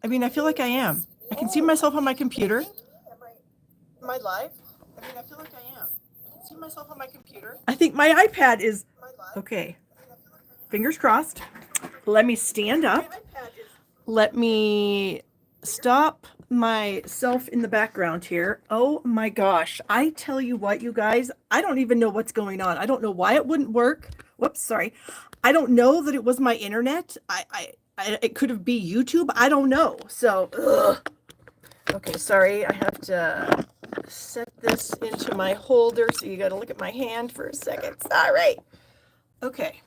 I mean, I feel like I am. I can see myself on my computer. Am I live? I mean, I feel like I am. I can see myself on my computer. I think my iPad is okay. Fingers crossed. Let me stand up. Let me stop myself in the background here. Oh my gosh. I tell you what, you guys, I don't even know what's going on. I don't know why it wouldn't work. Whoops, sorry. I don't know that it was my internet. It could have been YouTube. I don't know. So, ugh. Okay, sorry. I have to set this into my holder. So you got to look at my hand for a second. All right. Okay.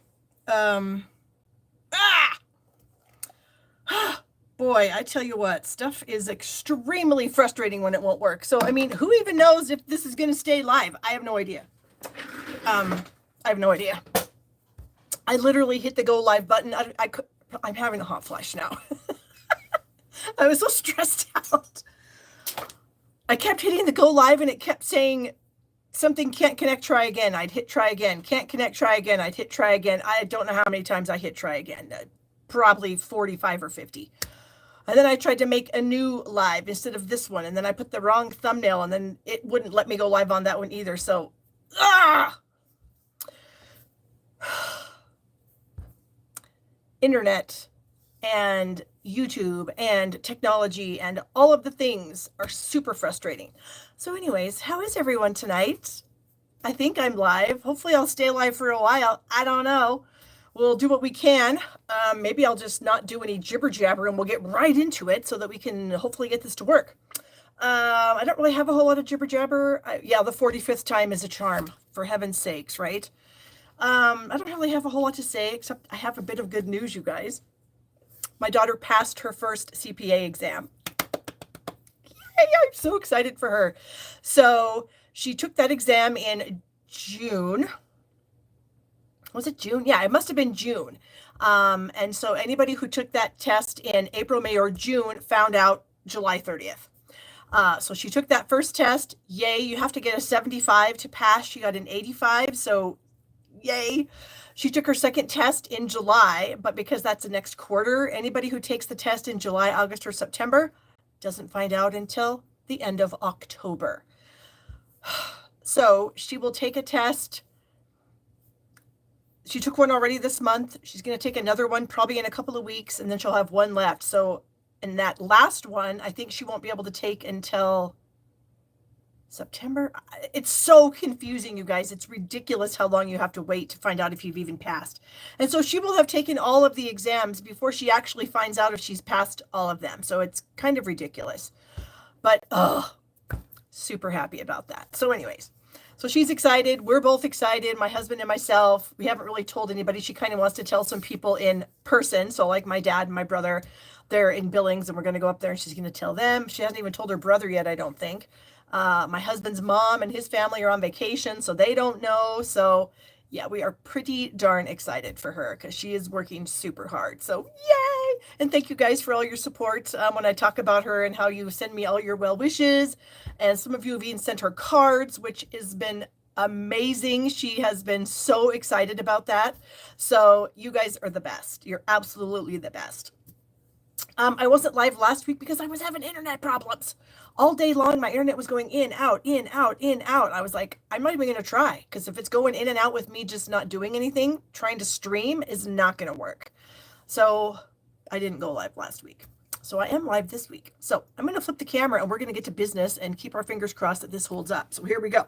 Ah! Boy, I tell you what, stuff is extremely frustrating when it won't work. So, I mean, who even knows if this is going to stay live? I have no idea. I have no idea. I literally hit the go live button. I'm having a hot flash now. I was so stressed out. I kept hitting the go live and it kept saying something can't connect, try again. I'd hit try again. Can't connect, try again. I'd hit try again. I don't know how many times I hit try again. Probably 45 or 50. And then I tried to make a new live instead of this one. And then I put the wrong thumbnail and then it wouldn't let me go live on that one either. So, internet and YouTube and technology and all of the things are super frustrating. So anyways, how is everyone tonight? I think I'm live. Hopefully I'll stay live for a while. I don't know. We'll do what we can. Maybe I'll just not do any jibber jabber and we'll get right into it so that we can hopefully get this to work. I don't really have a whole lot of jibber jabber. Yeah, the 45th time is a charm, for heaven's sakes, right? I don't really have a whole lot to say, except I have a bit of good news, you guys. My daughter passed her first CPA exam. Yay, I'm so excited for her. So she took that exam in June. Was it June? Yeah, it must have been June. And so anybody who took that test in April, May, or June found out July 30th. So she took that first test. Yay, you have to get a 75 to pass. She got an 85, so yay. She took her second test in July, but because that's the next quarter, anybody who takes the test in July, August, or September doesn't find out until the end of October. So she will take a test. She took one already this month. She's going to take another one probably in a couple of weeks, and then she'll have one left. So, and that last one, I think she won't be able to take until September. It's so confusing, you guys. It's ridiculous how long you have to wait to find out if you've even passed. And so she will have taken all of the exams before she actually finds out if she's passed all of them. So it's kind of ridiculous. But, super happy about that. So anyways. So she's excited. We're both excited, my husband and myself. We haven't really told anybody. She kind of wants to tell some people in person. So like my dad and my brother, they're in Billings and we're going to go up there and she's going to tell them. She hasn't even told her brother yet, I don't think. My husband's mom and his family are on vacation, so they don't know. So yeah, we are pretty darn excited for her because she is working super hard. So yay! And thank you guys for all your support when I talk about her and how you send me all your well wishes. And some of you have even sent her cards, which has been amazing. She has been so excited about that. So you guys are the best. You're absolutely the best. I wasn't live last week because I was having internet problems. All day long, my internet was going in, out, in, out, in, out. I was like, I'm not even going to try because if it's going in and out with me just not doing anything, trying to stream is not going to work. So I didn't go live last week. So I am live this week. So I'm going to flip the camera and we're going to get to business and keep our fingers crossed that this holds up. So here we go.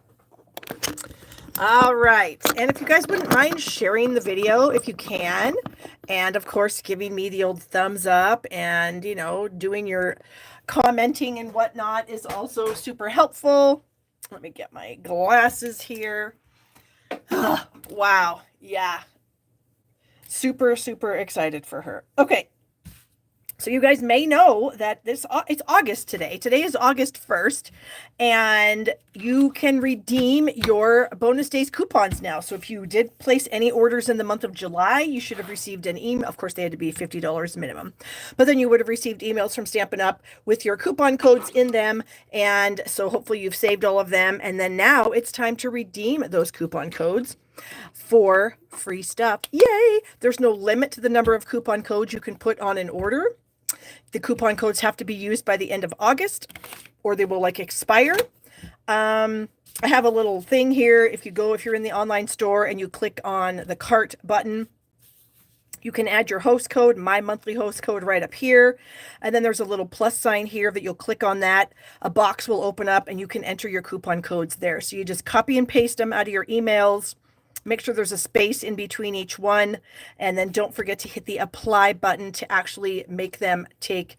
All right. And if you guys wouldn't mind sharing the video, if you can, and of course, giving me the old thumbs up and, you know, doing your commenting and whatnot is also super helpful. Let me get my glasses here. Wow. Yeah. Super, super excited for her. Okay. So you guys may know that it's August today. Today is August 1st, and you can redeem your bonus days coupons now. So if you did place any orders in the month of July, you should have received an email. Of course, they had to be $50 minimum, but then you would have received emails from Stampin' Up! With your coupon codes in them. And so hopefully you've saved all of them. And then now it's time to redeem those coupon codes for free stuff. Yay! There's no limit to the number of coupon codes you can put on an order. The coupon codes have to be used by the end of August or they will like expire. I have a little thing here. If you're in the online store and you click on the cart button, you can add your host code, my monthly host code right up here. And then there's a little plus sign here that you'll click on that. A box will open up and you can enter your coupon codes there. So you just copy and paste them out of your emails. Make sure there's a space in between each one. And then don't forget to hit the apply button to actually make them take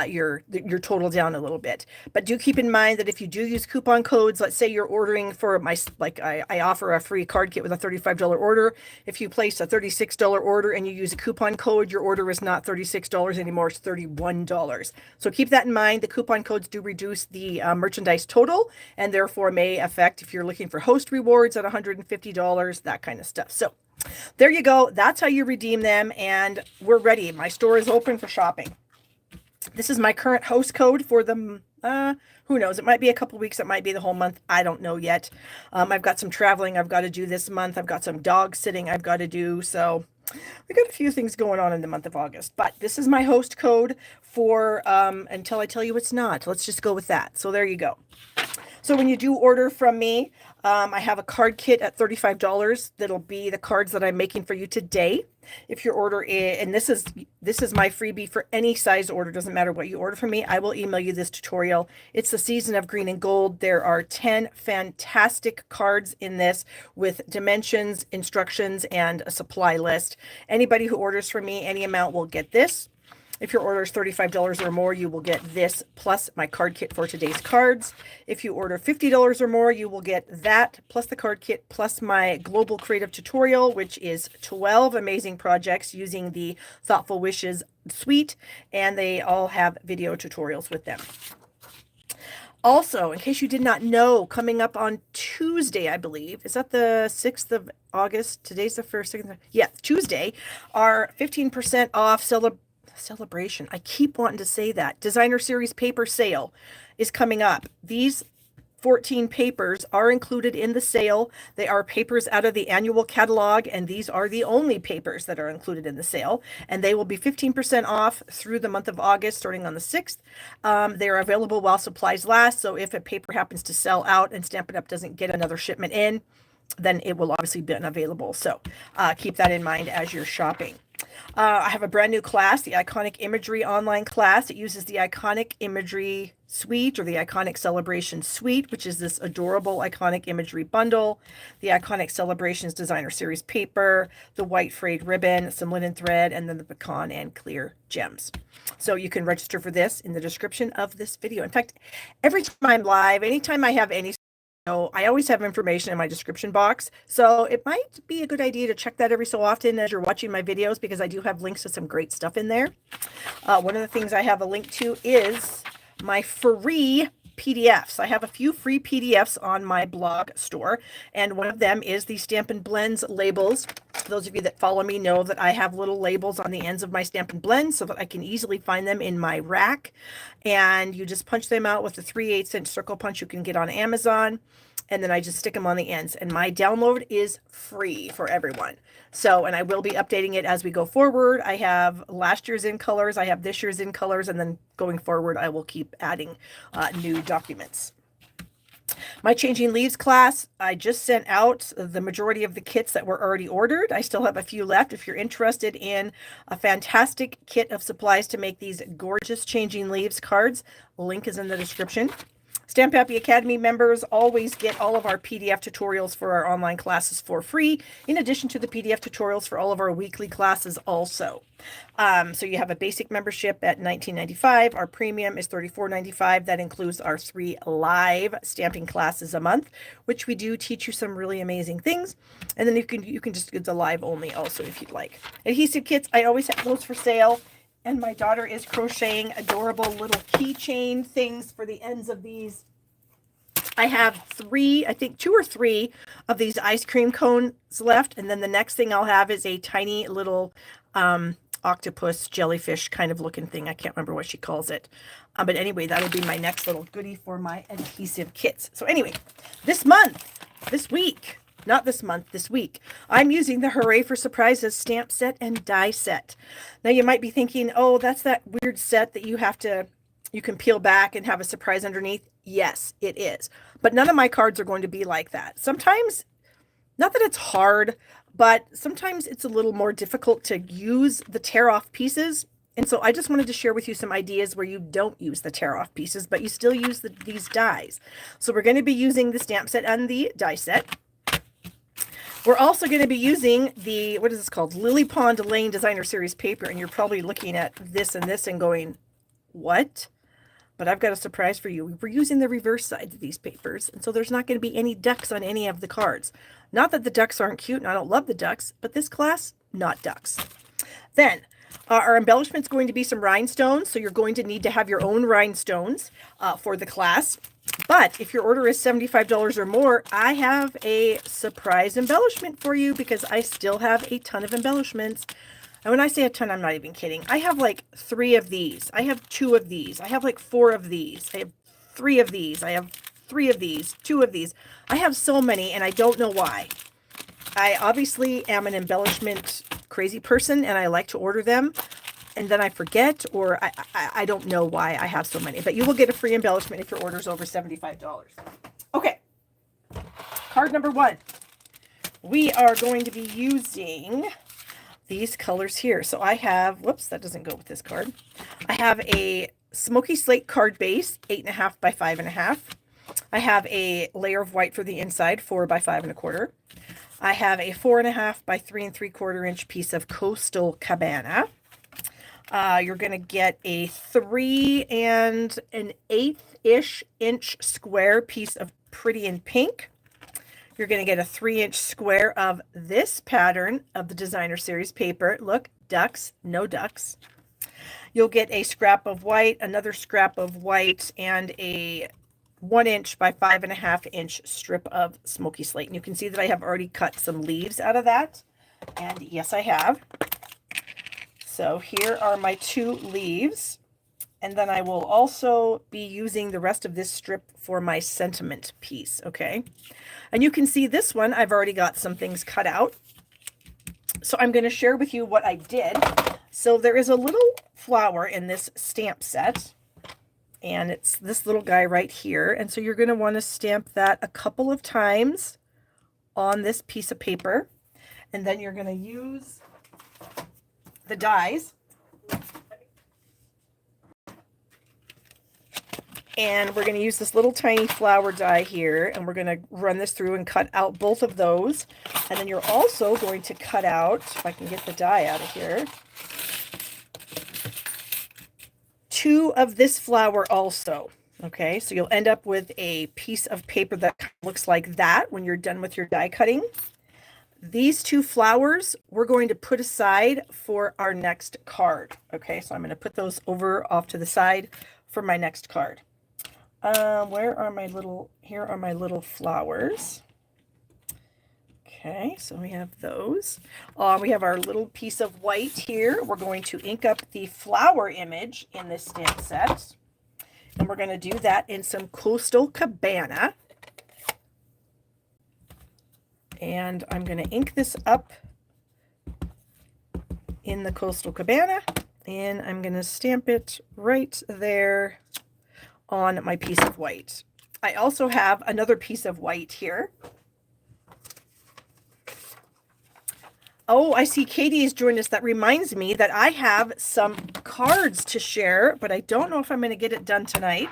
your total down a little bit. But do keep in mind that if you do use coupon codes, let's say you're ordering for I offer a free card kit with a $35 order. If you place a $36 order and you use a coupon code, your order is not $36 anymore, it's $31. So keep that in mind. The coupon codes do reduce the merchandise total and therefore may affect if you're looking for host rewards at $150, that kind of stuff. So there you go. That's how you redeem them. And we're ready. My store is open for shopping. This is my current host code for the, who knows? It might be a couple weeks. It might be the whole month. I don't know yet. I've got some traveling I've got to do this month. I've got some dog sitting I've got to do. So we got a few things going on in the month of August, but this is my host code for, until I tell you it's not. Let's just go with that. So there you go. So when you do order from me, I have a card kit at $35. That'll be the cards that I'm making for you today. If your order is, and this is my freebie for any size order, doesn't matter what you order from me, I will email you this tutorial. It's the season of green and gold. There are 10 fantastic cards in this with dimensions, instructions, and a supply list. Anybody who orders from me, any amount will get this. If your order is $35 or more, you will get this plus my card kit for today's cards. If you order $50 or more, you will get that plus the card kit plus my global creative tutorial, which is 12 amazing projects using the Thoughtful Wishes suite, and they all have video tutorials with them. Also, in case you did not know, coming up on Tuesday, I believe, is that the 6th of August? Today's the 1st. Yeah, Tuesday, our 15% off celebration. I keep wanting to say that. Designer Series paper sale is coming up. These 14 papers are included in the sale. They are papers out of the annual catalog, and these are the only papers that are included in the sale. And they will be 15% off through the month of August, starting on the 6th. They are available while supplies last. So if a paper happens to sell out and Stampin' Up! Doesn't get another shipment in, then it will obviously be unavailable. So keep that in mind as you're shopping. I have a brand new class, the Iconic Imagery online class. It uses the Iconic Imagery Suite or the Iconic Celebration Suite, which is this adorable Iconic Imagery bundle, the Iconic Celebrations Designer Series paper, the white frayed ribbon, some linen thread, and then the pecan and clear gems. So you can register for this in the description of this video. In fact, every time I'm live, anytime I have any I always have information in my description box, so it might be a good idea to check that every so often as you're watching my videos, because I do have links to some great stuff in there. One of the things I have a link to is my free PDFs. I have a few free PDFs on my blog store, and one of them is the Stampin' Blends labels. Those of you that follow me know that I have little labels on the ends of my Stampin' Blends so that I can easily find them in my rack, and you just punch them out with a 3/8" circle punch you can get on Amazon, and then I just stick them on the ends, and my download is free for everyone. So, and I will be updating it as we go forward. I have last year's in colors, I have this year's in colors, and then going forward, I will keep adding new documents. My Changing Leaves class, I just sent out the majority of the kits that were already ordered. I still have a few left. If you're interested in a fantastic kit of supplies to make these gorgeous Changing Leaves cards, link is in the description. Stamp Happy Academy members always get all of our PDF tutorials for our online classes for free, in addition to the PDF tutorials for all of our weekly classes also. So you have a basic membership at $19.95. Our premium is $34.95. That includes our 3 live stamping classes a month, which we do teach you some really amazing things. And then you can just get the live only also if you'd like. Adhesive kits, I always have those for sale. And my daughter is crocheting adorable little keychain things for the ends of these. I have 3, I think 2 or 3 of these ice cream cones left. And then the next thing I'll have is a tiny little octopus jellyfish kind of looking thing. I can't remember what she calls it. But anyway, that'll be my next little goodie for my adhesive kits. So anyway, this month, this week, not this month, this week. I'm using the Hooray for Surprises stamp set and die set. Now you might be thinking, oh, that's that weird set that you can peel back and have a surprise underneath. Yes, it is. But none of my cards are going to be like that. Sometimes, not that it's hard, but sometimes it's a little more difficult to use the tear off pieces. And so I just wanted to share with you some ideas where you don't use the tear off pieces, but you still use these dies. So we're going to be using the stamp set and the die set. We're also going to be using the, what is this called? Lily Pond Lane Designer Series paper. And you're probably looking at this and this and going, what? But I've got a surprise for you. We're using the reverse side of these papers. And so there's not going to be any ducks on any of the cards. Not that the ducks aren't cute, and I don't love the ducks, but this class, not ducks. Then our embellishment is going to be some rhinestones. So you're going to need to have your own rhinestones for the class. But if your order is $75 or more, I have a surprise embellishment for you because I still have a ton of embellishments. And when I say a ton, I'm not even kidding. I have like 3 of these. I have 2 of these. I have like 4 of these. I have 3 of these. I have 3 of these, 2 of these. I have so many, and I don't know why. I obviously am an embellishment crazy person, and I like to order them, and then I forget, or I don't know why I have so many. But you will get a free embellishment if your order is over $75. Okay. Card number 1. We are going to be using these colors here. So I have, whoops, that doesn't go with this card. I have a smoky slate card base, 8.5 by 5.5. I have a layer of white for the inside, 4 by 5.25. I have a 4.5 by 3 3/4 inch piece of Coastal Cabana. You're going to get a 3 1/8 inch square piece of Pretty in Pink. You're going to get a 3-inch square of this pattern of the Designer Series paper. Look, ducks, no ducks. You'll get a scrap of white, another scrap of white, and a 1-inch by 5.5-inch strip of smoky slate. And you can see that I have already cut some leaves out of that. And yes, I have. So here are my 2 leaves. And then I will also be using the rest of this strip for my sentiment piece, okay? And you can see this one, I've already got some things cut out. So I'm going to share with you what I did. So there is a little flower in this stamp set, and it's this little guy right here. And so you're going to want to stamp that a couple of times on this piece of paper. And then you're going to use the dies. And we're going to use this little tiny flower die here, and we're going to run this through and cut out both of those. And then you're also going to cut out, if I can get the die out of here, 2 of this flower also. Okay, so you'll end up with a piece of paper that looks like that when you're done with your die cutting. These 2 flowers we're going to put aside for our next card. Okay, so I'm going to put those over off to the side for my next card. Where are my little, here are my little flowers. Okay, so we have those. We have our little piece of white here. We're going to ink up the flower image in this stamp set. And we're going to do that in some Coastal Cabana. And I'm going to ink this up in the Coastal Cabana. And I'm going to stamp it right there on my piece of white. I also have another piece of white here. Oh, I see Katie has joined us. That reminds me that I have some cards to share, but I don't know if I'm going to get it done tonight.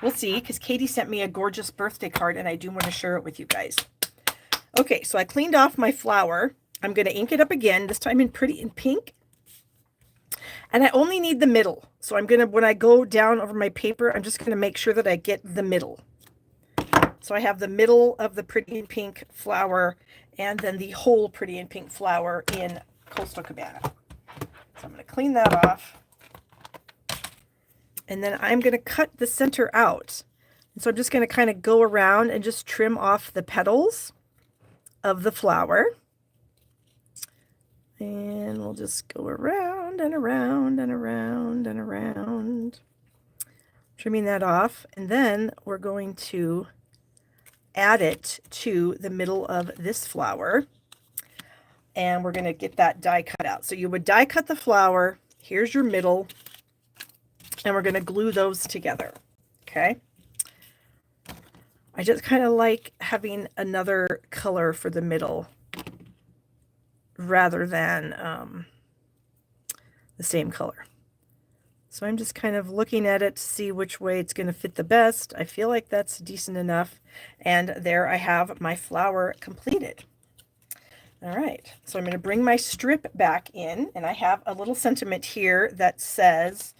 We'll see, because Katie sent me a gorgeous birthday card, and I do want to share it with you guys. Okay, so I cleaned off my flower. I'm going to ink it up again, this time in Pretty in Pink. And I only need the middle. So I'm going to, when I go down over my paper, I'm just going to make sure that I get the middle. So I have the middle of the Pretty in Pink flower, and then the whole Pretty in Pink flower in Coastal Cabana. So I'm going to clean that off. And then I'm going to cut the center out. And so I'm just going to kind of go around and just trim off the petals of the flower. And we'll just go around and around and around and around, trimming that off. And then we're going to add it to the middle of this flower. And we're going to get that die cut out. So you would die cut the flower. Here's your middle. And we're going to glue those together. Okay. I just kind of like having another color for the middle rather than the same color. So I'm just kind of looking at it to see which way it's going to fit the best. I feel like that's decent enough. And there I have my flower completed. All right, so I'm going to bring my strip back in, and I have a little sentiment here that says,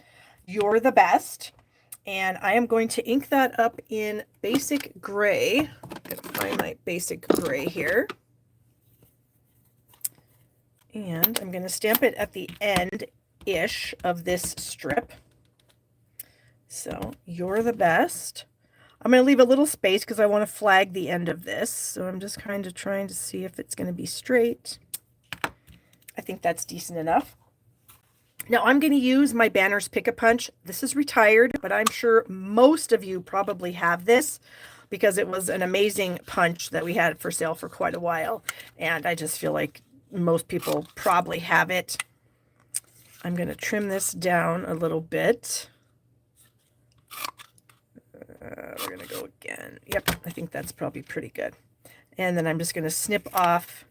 "You're the best." And I am going to ink that up in basic gray. I'm going to find my basic gray here. And I'm going to stamp it at the end-ish of this strip. So, "You're the best." I'm going to leave a little space because I want to flag the end of this. So I'm just kind of trying to see if it's going to be straight. I think that's decent enough. Now I'm going to use my Banners Pick-a-Punch. This is retired, but I'm sure most of you probably have this because it was an amazing punch that we had for sale for quite a while. And I just feel like most people probably have it. I'm going to trim this down a little bit. We're going to go again. Yep, I think that's probably pretty good. And then I'm just going to snip off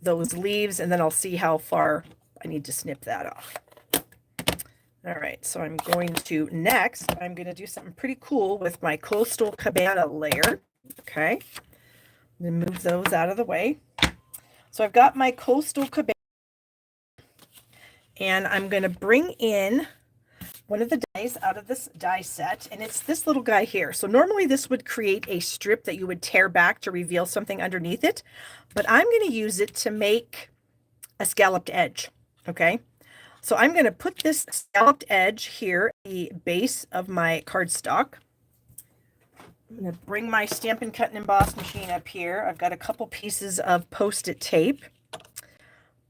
those leaves, and then I'll see how far I need to snip that off. All right, so I'm going to, next, I'm going to do something pretty cool with my Coastal Cabana layer. Okay, I'm going to move those out of the way. So I've got my Coastal Cabana, and I'm going to bring in one of the dies out of this die set, and it's this little guy here. So normally this would create a strip that you would tear back to reveal something underneath it, but I'm going to use it to make a scalloped edge. Okay, so I'm going to put this scalloped edge here at the base of my cardstock. I'm going to bring my Stampin' Cut and Emboss machine up here. I've got a couple pieces of Post-it tape.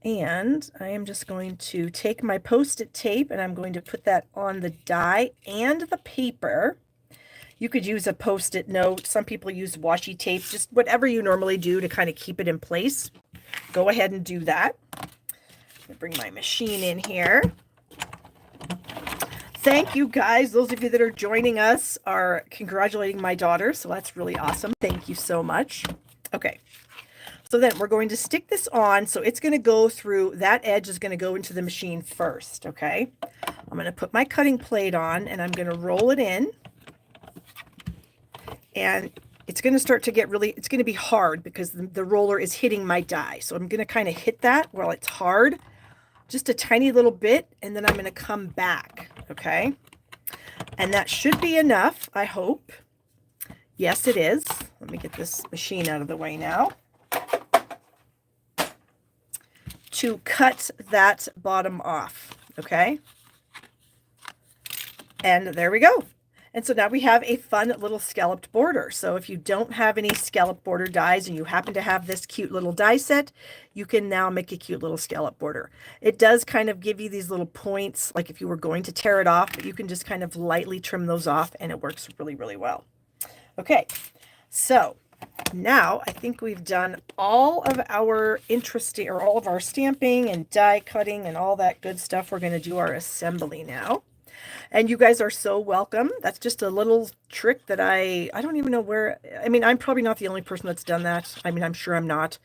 And I am just going to take my Post-it tape and I'm going to put that on the die and the paper. You could use a Post-it note. Some people use washi tape, just whatever you normally do to kind of keep it in place. Go ahead and do that. I'm going to bring my machine in here. Thank you guys. Those of you that are joining us are congratulating my daughter, so that's really awesome. Thank you so much. Okay. So then we're going to stick this on. So it's going to go through, that edge is going to go into the machine first. Okay. I'm going to put my cutting plate on and I'm going to roll it in. And it's going to start to get really, it's going to be hard because the roller is hitting my die. So I'm going to kind of hit that while it's hard, just a tiny little bit. And then I'm going to come back. Okay. And that should be enough, I hope. Yes, it is. Let me get this machine out of the way now. To cut that bottom off, okay? And there we go. And so now we have a fun little scalloped border. So if you don't have any scallop border dies and you happen to have this cute little die set, you can now make a cute little scallop border. It does kind of give you these little points, like if you were going to tear it off, but you can just kind of lightly trim those off and it works really, really well. Okay, so now I think we've done all of our interesting, or all of our stamping and die cutting and all that good stuff. We're going to do our assembly now. And you guys are so welcome. That's just a little trick that I don't even know where, I mean, I'm probably not the only person that's done that. I mean, I'm sure I'm not,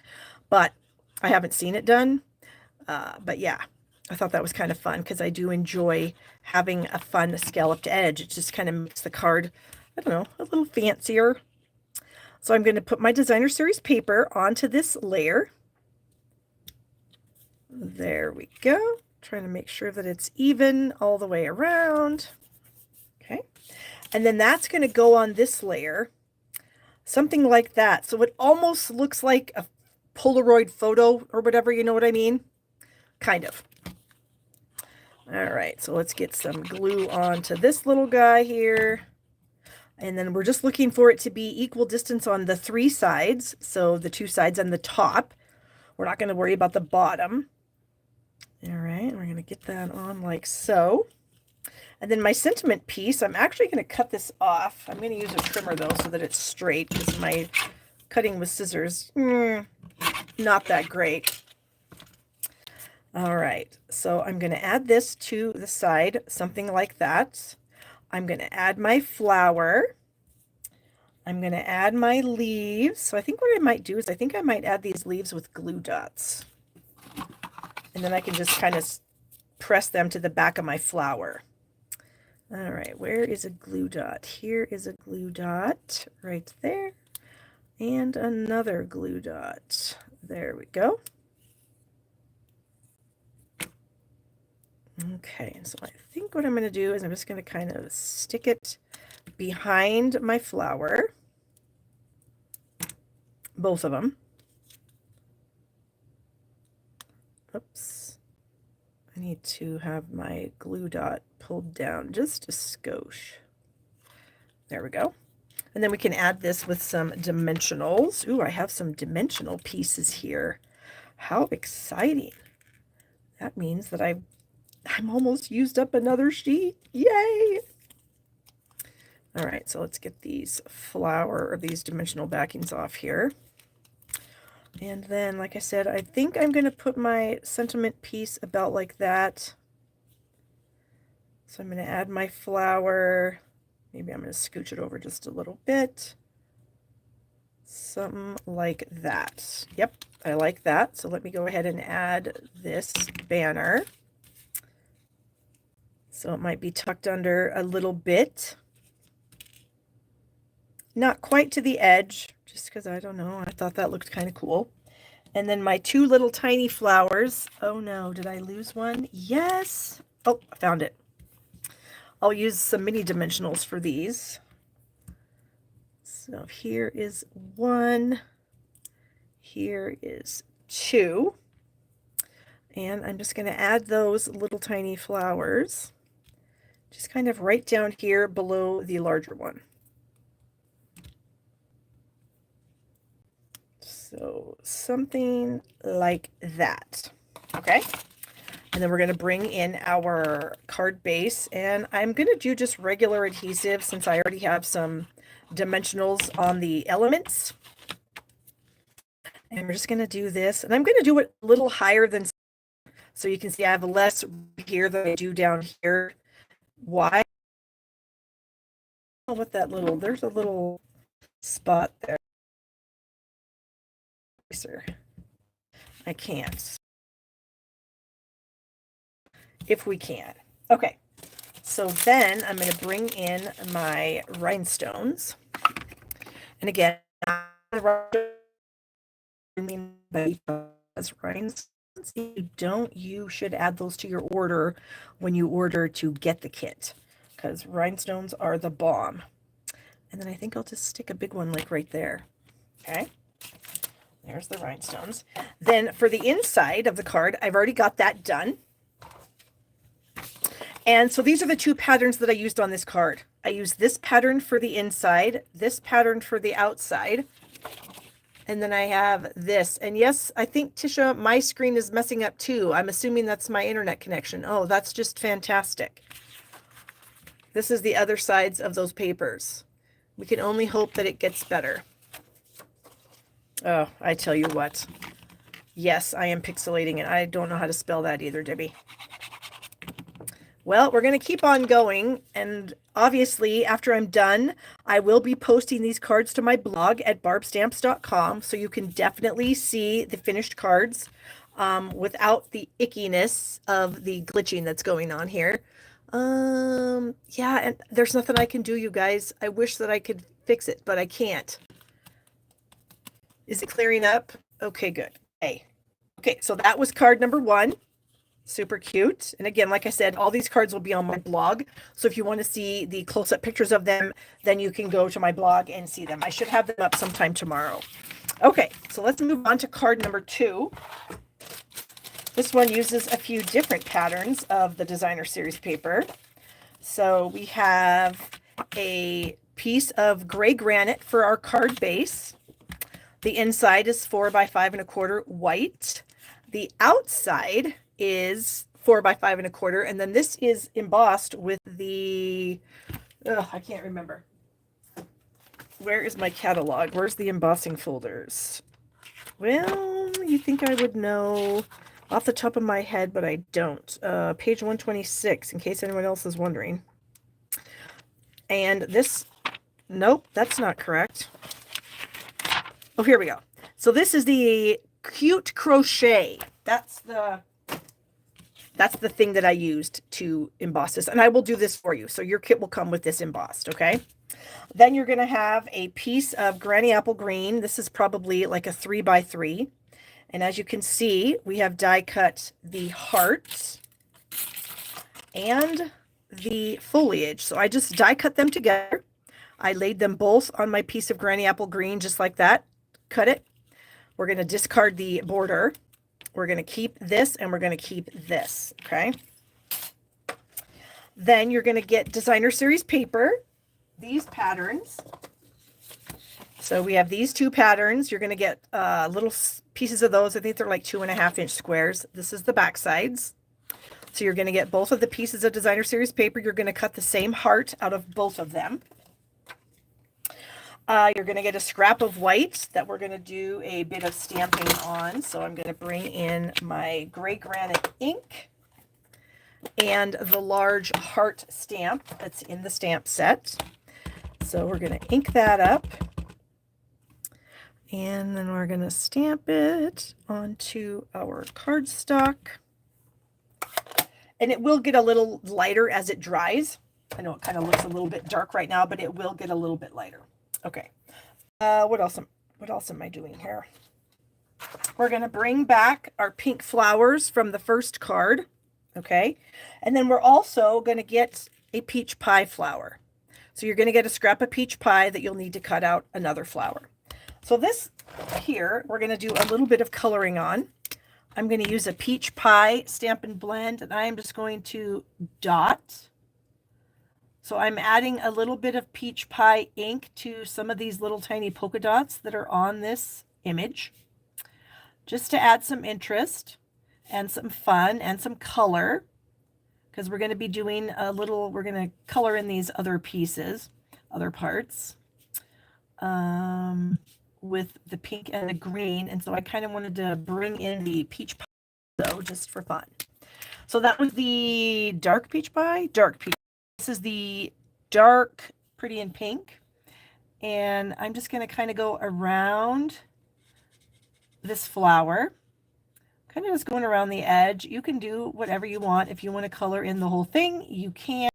but I haven't seen it done. But yeah, I thought that was kind of fun because I do enjoy having a fun scalloped edge. It just kind of makes the card, I don't know, a little fancier. So I'm going to put my Designer Series paper onto this layer. There we go. Trying to make sure that it's even all the way around. Okay. And then that's going to go on this layer. Something like that. So it almost looks like a Polaroid photo or whatever, you know what I mean? Kind of. All right. So let's get some glue onto this little guy here. And then we're just looking for it to be equal distance on the 3 sides. So the 2 sides on the top. We're not going to worry about the bottom. All right, we're going to get that on like so. And then my sentiment piece, I'm actually going to cut this off. I'm going to use a trimmer though so that it's straight, because my cutting with scissors, not that great. All right, so I'm going to add this to the side, something like that. I'm going to add my flower. I'm going to add my leaves. So I think what I might do is I think I might add these leaves with glue dots. And then I can just kind of press them to the back of my flower. All right, where is a glue dot? Here is a glue dot right there. And another glue dot. There we go. Okay, so I think what I'm going to do is I'm just going to kind of stick it behind my flower. Both of them. Oops. I need to have my glue dot pulled down just a skosh. There we go. And then we can add this with some dimensionals. Ooh, I have some dimensional pieces here. How exciting. That means that I'm almost used up another sheet. Yay! All right, so let's get these flower or these dimensional backings off here. And then, like I said, I think I'm going to put my sentiment piece about like that. So I'm going to add my flower. Maybe I'm going to scooch it over just a little bit. Something like that. Yep, I like that. So let me go ahead and add this banner. So it might be tucked under a little bit. Not quite to the edge, just because I don't know. I thought that looked kind of cool. And then my two little tiny flowers. Oh no, did I lose one? Yes. Oh, I found it. I'll use some mini dimensionals for these. So here is one. Here is two. And I'm just going to add those little tiny flowers. Just kind of right down here below the larger one. So something like that. Okay. And then we're going to bring in our card base, and I'm going to do just regular adhesive since I already have some dimensionals on the elements. And we're just going to do this, and I'm going to do it a little higher than, so you can see I have less here than I do down here. Why? I don't know what that little, there's a little spot there. I can't. If we can. Okay. So then I'm going to bring in my rhinestones. And again, rhinestones, you should add those to your order when you order to get the kit, because rhinestones are the bomb. And then I think I'll just stick a big one like right there. Okay. There's the rhinestones. Then for the inside of the card, I've already got that done. And so these are the two patterns that I used on this card. I used this pattern for the inside, this pattern for the outside. And then I have this. And yes, I think, Tisha, my screen is messing up too. I'm assuming that's my internet connection. Oh, that's just fantastic. This is the other sides of those papers. We can only hope that it gets better. Oh, I tell you what. Yes, I am pixelating it. I don't know how to spell that either, Debbie. Well, we're going to keep on going. And obviously, after I'm done, I will be posting these cards to my blog at barbstamps.com. So you can definitely see the finished cards without the ickiness of the glitching that's going on here. Yeah, and there's nothing I can do, you guys. I wish that I could fix it, but I can't. Is it clearing up? Okay, good. Hey. Okay, so that was card number 1. Super cute. And again, like I said, all these cards will be on my blog. So if you want to see the close-up pictures of them, then you can go to my blog and see them. I should have them up sometime tomorrow. Okay, so let's move on to card number 2. This one uses a few different patterns of the designer series paper. So we have a piece of gray granite for our card base. The inside is 4 by 5 1/4 white. The outside is 4 by 5 1/4. And then this is embossed with the, I can't remember. Where is my catalog? Where's the embossing folders? Well, you think I would know off the top of my head, but I don't. Page 126, in case anyone else is wondering. And this, nope, that's not correct. Oh, here we go. So this is the Cute Crochet. That's the thing that I used to emboss this. And I will do this for you. So your kit will come with this embossed, okay? Then you're going to have a piece of Granny Apple Green. This is probably like a 3 by 3. And as you can see, we have die cut the hearts and the foliage. So I just die cut them together. I laid them both on my piece of Granny Apple Green, just like that. Cut it. We're going to discard the border. We're going to keep this and we're going to keep this. Okay. Then you're going to get designer series paper, these patterns. So we have these 2 patterns. You're going to get little pieces of those. I think they're like 2.5-inch squares. This is the back sides. So you're going to get both of the pieces of designer series paper. You're going to cut the same heart out of both of them. You're going to get a scrap of white that we're going to do a bit of stamping on. So I'm going to bring in my gray granite ink and the large heart stamp that's in the stamp set. So we're going to ink that up. And then we're going to stamp it onto our cardstock. And it will get a little lighter as it dries. I know it kind of looks a little bit dark right now, but it will get a little bit lighter. Okay. What else am I doing here? We're going to bring back our pink flowers from the first card. Okay. And then we're also going to get a peach pie flower. So you're going to get a scrap of peach pie that you'll need to cut out another flower. So this here, we're going to do a little bit of coloring on. I'm going to use a peach pie stamp and blend, and I am just going to dot. So I'm adding a little bit of peach pie ink to some of these little tiny polka dots that are on this image, just to add some interest and some fun and some color, because we're going to be doing we're going to color in these other pieces, other parts, with the pink and the green. And so I kind of wanted to bring in the peach pie, though, just for fun. So that was the dark peach pie, This is the dark Pretty in Pink. And I'm just going to kind of go around this flower, kind of just going around the edge. You can do whatever you want. If you want to color in the whole thing, you can.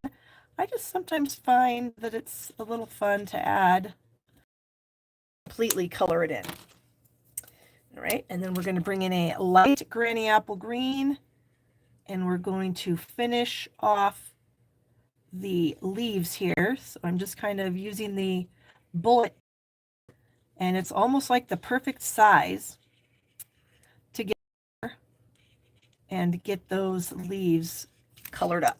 I just sometimes find that it's a little fun to add, completely color it in. All right, and then we're going to bring in a light Granny Apple Green, and we're going to finish off the leaves here. So I'm just kind of using the bullet, and it's almost like the perfect size to get and get those leaves colored up.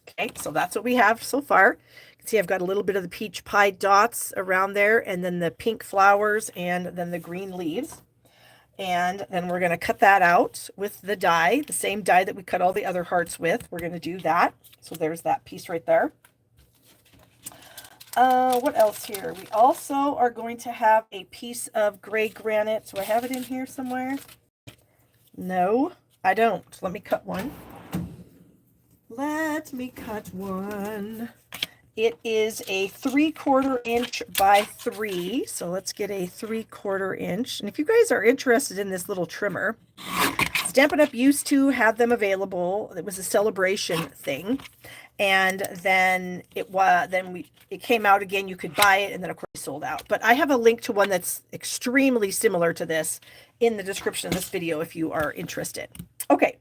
Okay, so that's what we have so far. You can see I've got a little bit of the peach pie dots around there, and then the pink flowers, and then the green leaves. And then we're going to cut that out with the die, the same die that we cut all the other hearts with. We're going to do that. So there's that piece right there. What else here? We also are going to have a piece of gray granite. So I have it in here somewhere. No, I don't. Let me cut one. Let me cut one. It is a 3/4 inch by 3. So let's get a 3/4 inch. And if you guys are interested in this little trimmer, Stampin' Up! Used to have them available. It was a celebration thing. And then it came out again. You could buy it, and then of course it sold out. But I have a link to one that's extremely similar to this in the description of this video if you are interested. Okay.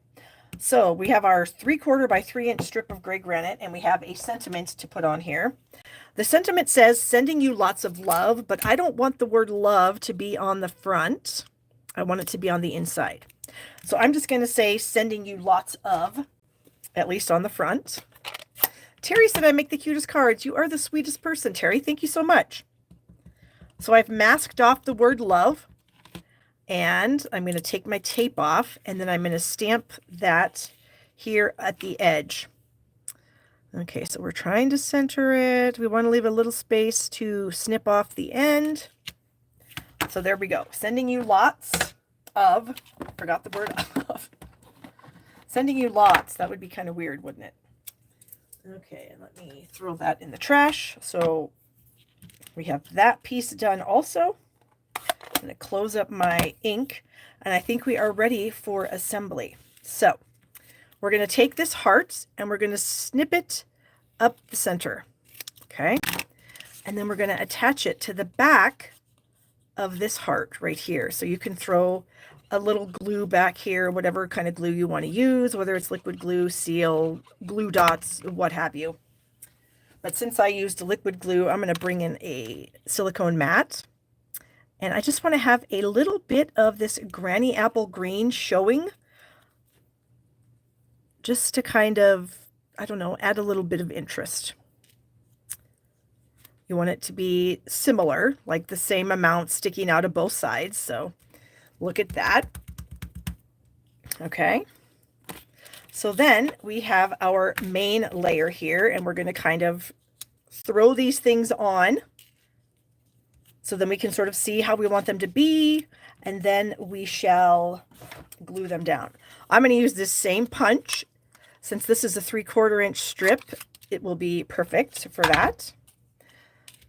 So we have our 3/4 by 3 inch strip of gray granite, and we have a sentiment to put on here. The sentiment says, sending you lots of love, but I don't want the word love to be on the front. I want it to be on the inside. So I'm just going to say, sending you lots of, at least on the front. Terry said I make the cutest cards. You are the sweetest person, Terry. Thank you so much. So I've masked off the word love. And I'm going to take my tape off, and then I'm going to stamp that here at the edge. Okay, so we're trying to center it. We want to leave a little space to snip off the end. So there we go. Sending you lots of, forgot the word of. Sending you lots. That would be kind of weird, wouldn't it? Okay, let me throw that in the trash. So we have that piece done also. I'm going to close up my ink, and I think we are ready for assembly. So we're going to take this heart and we're going to snip it up the center. Okay. And then we're going to attach it to the back of this heart right here. So you can throw a little glue back here, whatever kind of glue you want to use, whether it's liquid glue, seal, glue dots, what have you. But since I used liquid glue, I'm going to bring in a silicone mat. And I just want to have a little bit of this granny apple green showing, just to kind of, I don't know, add a little bit of interest. You want it to be similar, like the same amount sticking out of both sides. So look at that. Okay. So then we have our main layer here, and we're going to kind of throw these things on. So then we can sort of see how we want them to be, and then we shall glue them down. I'm going to use this same punch. Since this is a 3/4 inch strip, it will be perfect for that.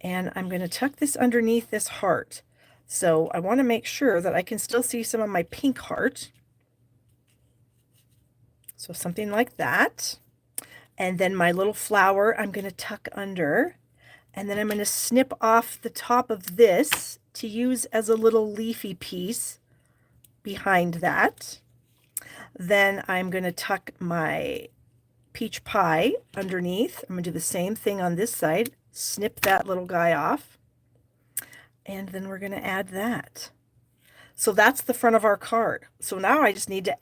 And I'm going to tuck this underneath this heart. So I want to make sure that I can still see some of my pink heart. So something like that. And then my little flower, I'm going to tuck under. And then I'm going to snip off the top of this to use as a little leafy piece behind that. Then I'm going to tuck my peach pie underneath. I'm going to do the same thing on this side. Snip that little guy off. And then we're going to add that. So that's the front of our card. So now I just need to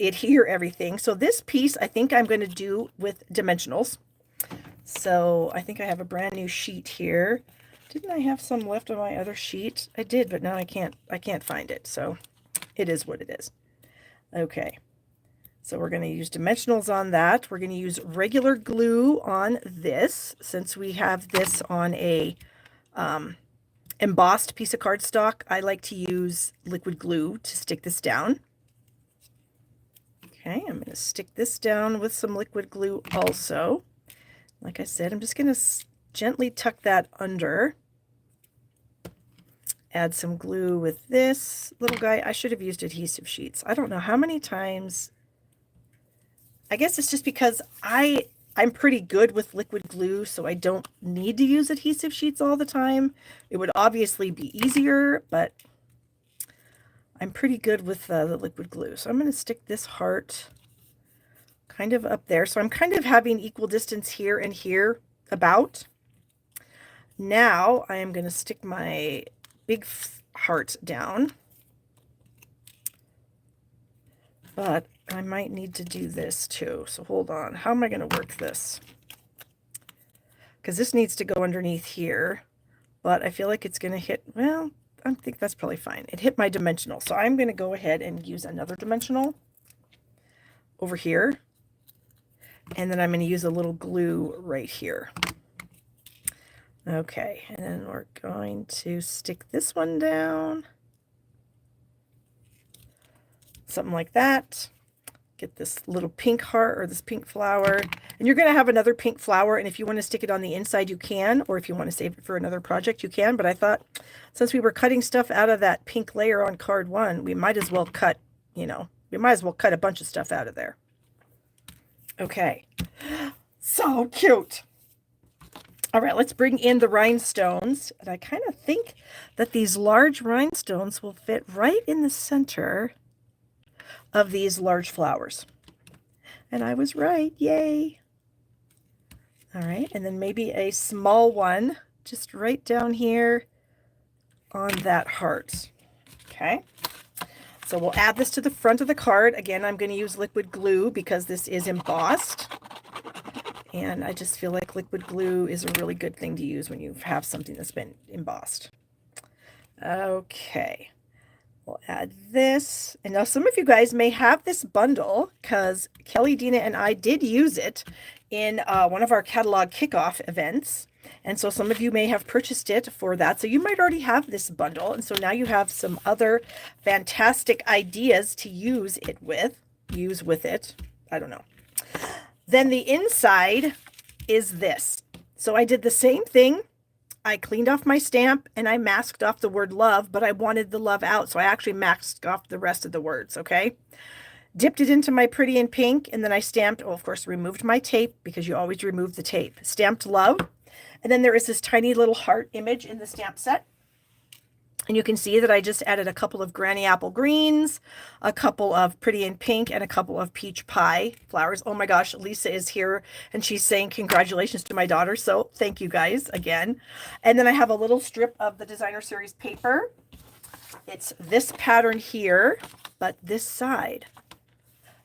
adhere everything. So this piece I think I'm going to do with dimensionals. So I think I have a brand new sheet here. Didn't I have some left on my other sheet? I did, but now I can't find it. So it is what it is. Okay. So we're going to use dimensionals on that. We're going to use regular glue on this, since we have this on a embossed piece of cardstock. I like to use liquid glue to stick this down. Okay, I'm going to stick this down with some liquid glue also. Like I said, I'm just going to gently tuck that under. Add some glue with this little guy. I should have used adhesive sheets. I don't know how many times. I guess it's just because I'm pretty good with liquid glue, so I don't need to use adhesive sheets all the time. It would obviously be easier, but I'm pretty good with the liquid glue. So I'm going to stick this heart kind of up there. So I'm kind of having equal distance here and here about. Now I am going to stick my big heart down. But I might need to do this too. So hold on. How am I going to work this? Because this needs to go underneath here. But I feel like it's going to hit, well, I think that's probably fine. It hit my dimensional. So I'm going to go ahead and use another dimensional over here. And then I'm going to use a little glue right here. Okay, and then we're going to stick this one down. Something like that. Get this little pink heart or this pink flower. And you're going to have another pink flower, and if you want to stick it on the inside, you can. Or if you want to save it for another project, you can. But I thought, since we were cutting stuff out of that pink layer on card 1, we might as well cut, we might as well cut a bunch of stuff out of there. Okay, so cute. All right, let's bring in the rhinestones. And I kind of think that these large rhinestones will fit right in the center of these large flowers. And I was right, yay. All right, and then maybe a small one just right down here on that heart. Okay. So we'll add this to the front of the card. Again, I'm going to use liquid glue because this is embossed. And I just feel like liquid glue is a really good thing to use when you have something that's been embossed. Okay. We'll add this. And now some of you guys may have this bundle because Kelly, Dina, and I did use it in one of our catalog kickoff events. And so some of you may have purchased it for that. So you might already have this bundle. And so now you have some other fantastic ideas to use with it. I don't know. Then the inside is this. So I did the same thing. I cleaned off my stamp and I masked off the word love, but I wanted the love out. So I actually masked off the rest of the words. Okay. Dipped it into my Pretty in Pink. And then I stamped, of course, removed my tape because you always remove the tape. Stamped love. And then there is this tiny little heart image in the stamp set. And you can see that I just added a couple of Granny Apple Greens, a couple of Pretty in Pink, and a couple of Peach Pie flowers. Oh my gosh, Lisa is here and she's saying congratulations to my daughter. So thank you guys again. And then I have a little strip of the Designer Series paper. It's this pattern here, but this side.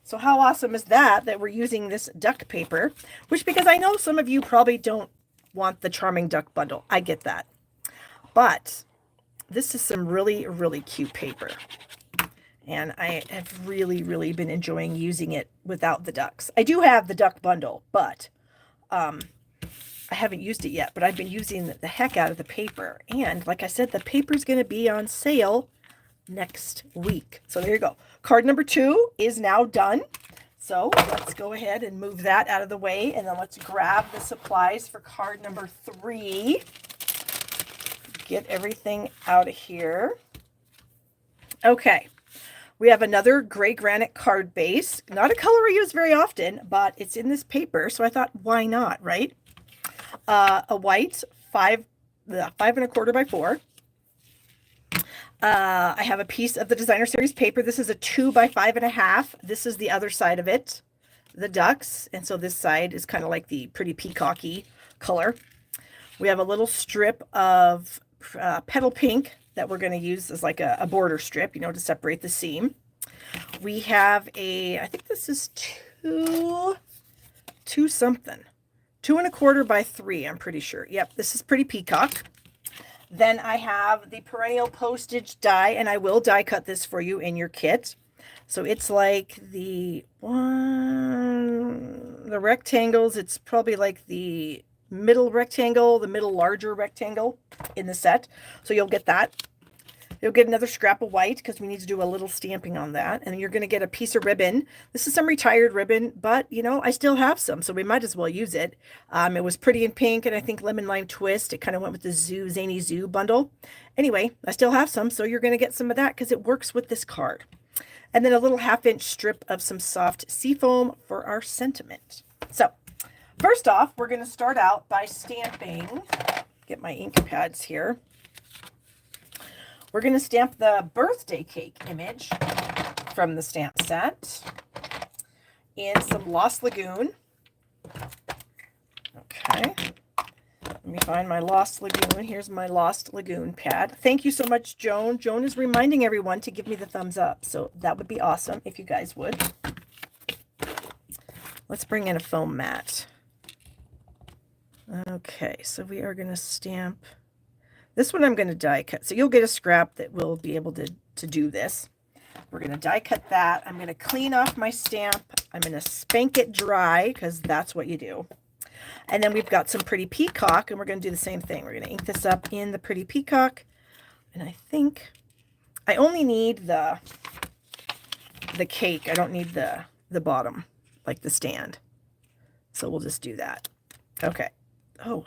So how awesome is that we're using this duck paper, which because I know some of you probably don't want the Charming Duck bundle. I get that. But this is some really, really cute paper. And I have really, really been enjoying using it without the ducks. I do have the duck bundle, but I haven't used it yet. But I've been using the heck out of the paper. And like I said, the paper is going to be on sale next week. So there you go. Card number 2 is now done. So let's go ahead and move that out of the way. And then let's grab the supplies for card number 3. Get everything out of here. Okay, we have another gray granite card base. Not a color I use very often, but it's in this paper, so I thought, why not, right? A white 5 1/4 by 4. I have a piece of the Designer Series paper. This is a 2 by 5.5. This is the other side of it, the ducks, and so this side is kind of like the pretty peacocky color. We have a little strip of petal pink that we're going to use as like a border strip, to separate the seam. We have I think this is 2 something, 2 1/4 by 3. I'm pretty sure. Yep. This is pretty peacock. Then I have the perennial postage die, and I will die cut this for you in your kit. So it's like the rectangles. It's probably like the middle rectangle, the middle larger rectangle in the set. So you'll get that. You'll get another scrap of white because we need to do a little stamping on that. And you're going to get a piece of ribbon. This is some retired ribbon, but I still have some, so we might as well use it. It was Pretty in Pink and I think Lemon Lime Twist. It kind of went with the Zany Zoo bundle. Anyway, I still have some, so you're going to get some of that because it works with this card. And then a little 1/2-inch strip of some soft seafoam for our sentiment. So first off, we're going to start out by stamping. Get my ink pads here. We're going to stamp the birthday cake image from the stamp set in some Lost Lagoon. Okay. Let me find my Lost Lagoon. Here's my Lost Lagoon pad. Thank you so much, Joan. Joan is reminding everyone to give me the thumbs up. So that would be awesome if you guys would. Let's bring in a foam mat. Okay, so we are going to stamp. This one I'm going to die cut. So you'll get a scrap that will be able to do this. We're going to die cut that. I'm going to clean off my stamp. I'm going to spank it dry because that's what you do. And then we've got some Pretty Peacock, and we're going to do the same thing. We're going to ink this up in the Pretty Peacock. And I think I only need the cake. I don't need the bottom, like the stand. So we'll just do that. Okay. Oh,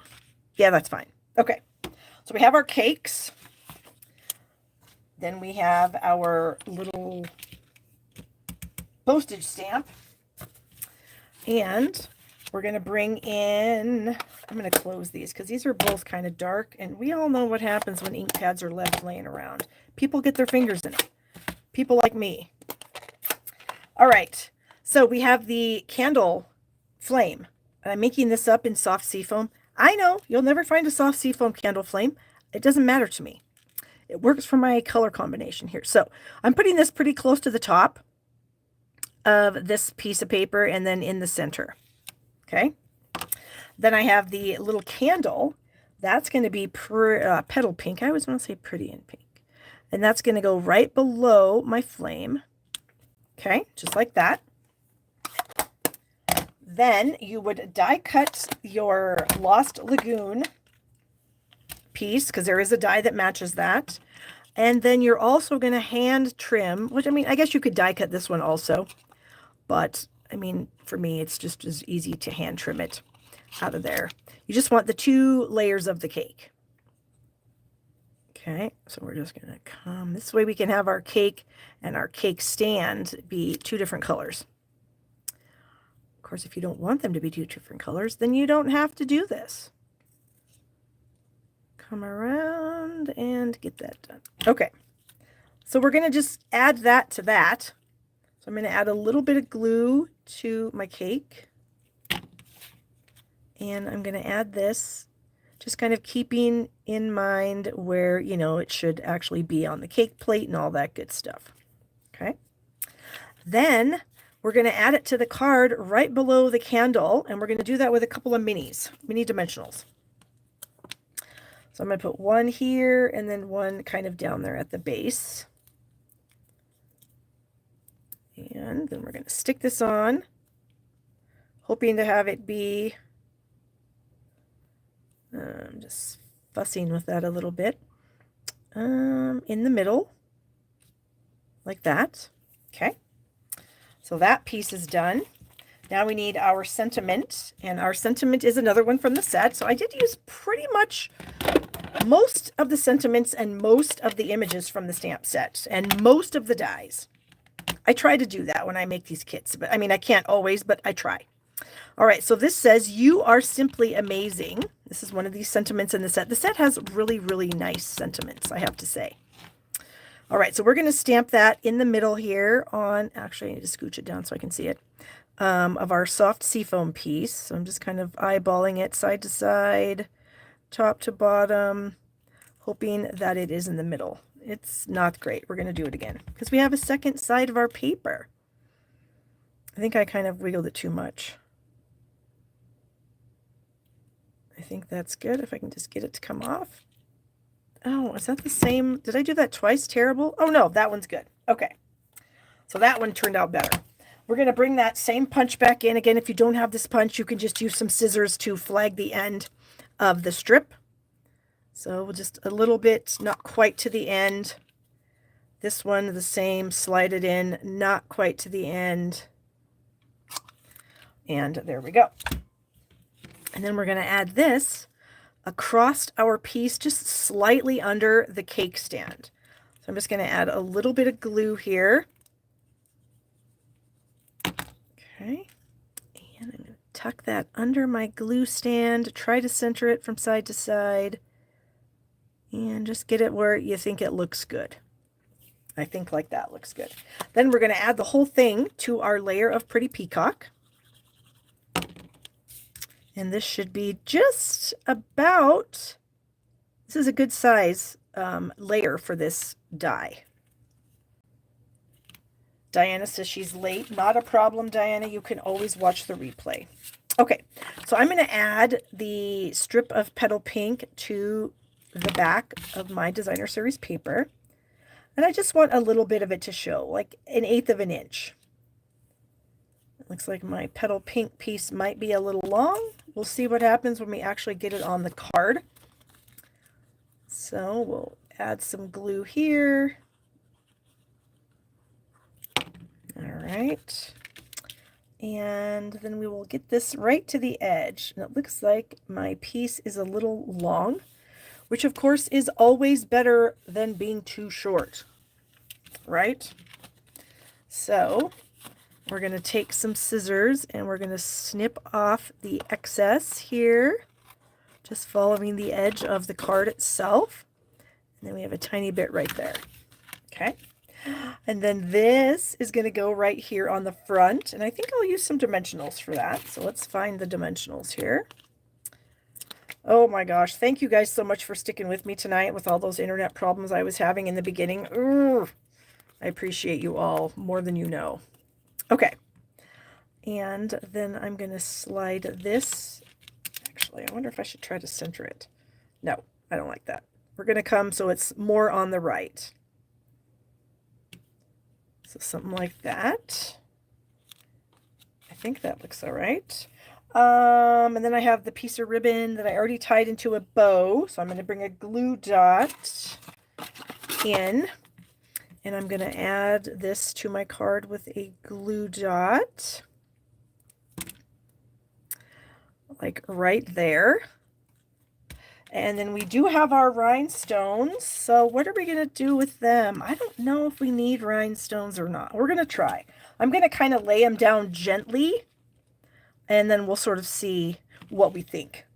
yeah, that's fine. Okay. So we have our cakes. Then we have our little postage stamp. And we're going to bring in, I'm going to close these because these are both kind of dark. And we all know what happens when ink pads are left laying around. People get their fingers in it. People like me. All right. So we have the candle flame. And I'm making this up in soft seafoam. I know you'll never find a soft seafoam candle flame. It doesn't matter to me. It works for my color combination here. So I'm putting this pretty close to the top of this piece of paper and then in the center. Okay. Then I have the little candle. That's going to be petal pink. I always want to say Pretty in Pink. And that's going to go right below my flame. Okay, just like that. Then you would die cut your Lost Lagoon piece, because there is a die that matches that. And then you're also going to hand trim, which, I mean, I guess you could die cut this one also. But, I mean, for me, it's just as easy to hand trim it out of there. You just want the 2 layers of the cake. Okay, so we're just going to come this way. We can have our cake and our cake stand be 2 different colors. Of course, if you don't want them to be 2 different colors, then you don't have to do this. Come around and get that done. Okay, so we're going to just add that to that. So I'm going to add a little bit of glue to my cake. And I'm going to add this, just kind of keeping in mind where, you know, it should actually be on the cake plate and all that good stuff. Okay. Then we're going to add it to the card right below the candle, and we're going to do that with a couple of mini dimensionals. So I'm going to put one here and then one kind of down there at the base. And then we're going to stick this on, hoping to have it be, I'm just fussing with that a little bit, in the middle, like that. Okay, so that piece is done. Now we need our sentiment, and our sentiment is another one from the set. So I did use pretty much most of the sentiments and most of the images from the stamp set and most of the dies. I try to do that when I make these kits, but I mean, I can't always, but I try. All right, so this says, "You are simply amazing." This is one of these sentiments in the set. The set has really, really nice sentiments, I have to say. All right, so we're going to stamp that in the middle here on, actually I need to scooch it down so I can see it, of our soft seafoam piece. So I'm just kind of eyeballing it side to side, top to bottom, hoping that it is in the middle. It's not great. We're going to do it again because we have a second side of our paper. I think I kind of wiggled it too much. I think that's good. If I can just get it to come off. Oh, is that the same? Did I do that twice? Terrible. Oh no, that one's good. Okay. So that one turned out better. We're going to bring that same punch back in. Again, if you don't have this punch, you can just use some scissors to flag the end of the strip. So we'll just a little bit, not quite to the end. This one, the same, slide it in, not quite to the end. And there we go. And then we're going to add this across our piece, just slightly under the cake stand. So I'm just going to add a little bit of glue here. Okay. And I'm going to tuck that under my glue stand, try to center it from side to side, and just get it where you think it looks good. I think like that looks good. Then we're going to add the whole thing to our layer of Pretty Peacock. And this should be just about, this is a good size layer for this die. Diana says she's late. Not a problem, Diana. You can always watch the replay. Okay, so I'm going to add the strip of petal pink to the back of my designer series paper. And I just want a little bit of it to show, like 1/8 of an inch. It looks like my petal pink piece might be a little long. We'll see what happens when we actually get it on the card. So we'll add some glue here. All right. And then we will get this right to the edge. And it looks like my piece is a little long, which of course is always better than being too short, right? So we're going to take some scissors and we're going to snip off the excess here, just following the edge of the card itself. And then we have a tiny bit right there. Okay. And then this is going to go right here on the front. And I think I'll use some dimensionals for that. So let's find the dimensionals here. Oh my gosh. Thank you guys so much for sticking with me tonight with all those internet problems I was having in the beginning. Ooh, I appreciate you all more than you know. Okay. And then I'm going to slide this. Actually, I wonder if I should try to center it. No, I don't like that. We're going to come so it's more on the right. So something like that. I think that looks all right. And then I have the piece of ribbon that I already tied into a bow. So I'm going to bring a glue dot in, and I'm going to add this to my card with a glue dot, like right there. And then we do have our rhinestones. So what are we going to do with them? I don't know if we need rhinestones or not. We're going to try. I'm going to kind of lay them down gently, and then we'll sort of see what we think.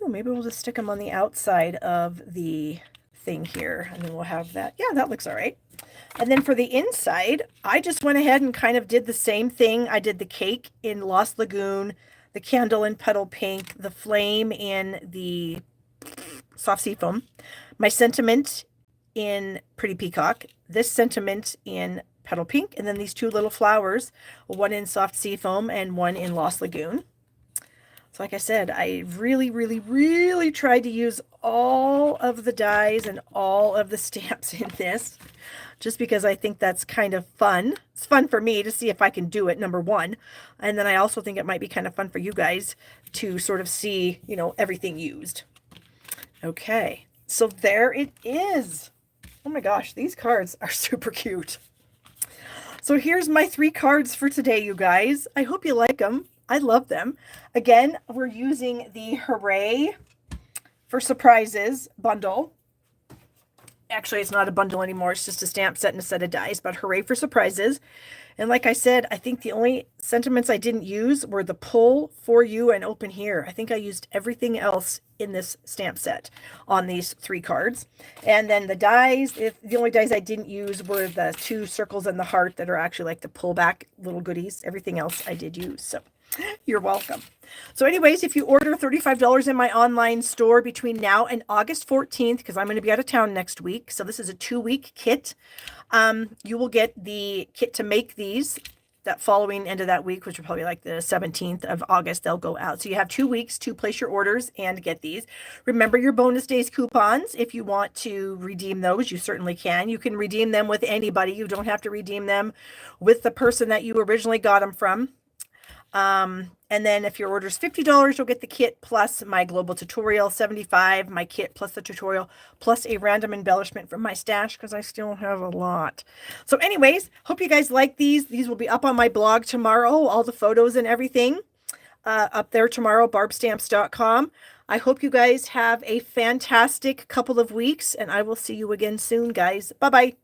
Ooh, maybe we'll just stick them on the outside of the thing here, and then we'll have that. Yeah, that looks all right. And then for the inside, I just went ahead and kind of did the same thing. I did the cake in Lost Lagoon, the candle in Petal Pink, the flame in the soft seafoam, my sentiment in Pretty Peacock, this sentiment in Petal Pink, and then these two little flowers, one in soft seafoam and one in Lost Lagoon. So like I said, I really, really, really tried to use all of the dies and all of the stamps in this, just because I think that's kind of fun. It's fun for me to see if I can do it, number one. And then I also think it might be kind of fun for you guys to sort of see, you know, everything used. Okay, so there it is. Oh my gosh, these cards are super cute. So here's my 3 cards for today, you guys. I hope you like them. I love them. Again, we're using the Hooray for Surprises bundle. Actually, it's not a bundle anymore. It's just a stamp set and a set of dies, but Hooray for Surprises. And like I said, I think the only sentiments I didn't use were the Pull, For You, and Open Here. I think I used everything else in this stamp set on these 3 cards. And then the dies, the only dies I didn't use were the 2 circles and the heart that are actually like the pullback little goodies. Everything else I did use. So you're welcome. So anyways, if you order $35 in my online store between now and August 14th, because I'm going to be out of town next week, so this is a 2-week kit, you will get the kit to make these that following end of that week, which will probably like the 17th of August, they'll go out. So you have 2 weeks to place your orders and get these. Remember your bonus days coupons. If you want to redeem those, you certainly can. You can redeem them with anybody. You don't have to redeem them with the person that you originally got them from. And then if your order is $50, you'll get the kit plus my global tutorial, $75, my kit plus the tutorial, plus a random embellishment from my stash, because I still have a lot. So anyways, hope you guys like these. These will be up on my blog tomorrow, all the photos and everything up there tomorrow, barbstamps.com. I hope you guys have a fantastic couple of weeks, and I will see you again soon, guys. Bye-bye.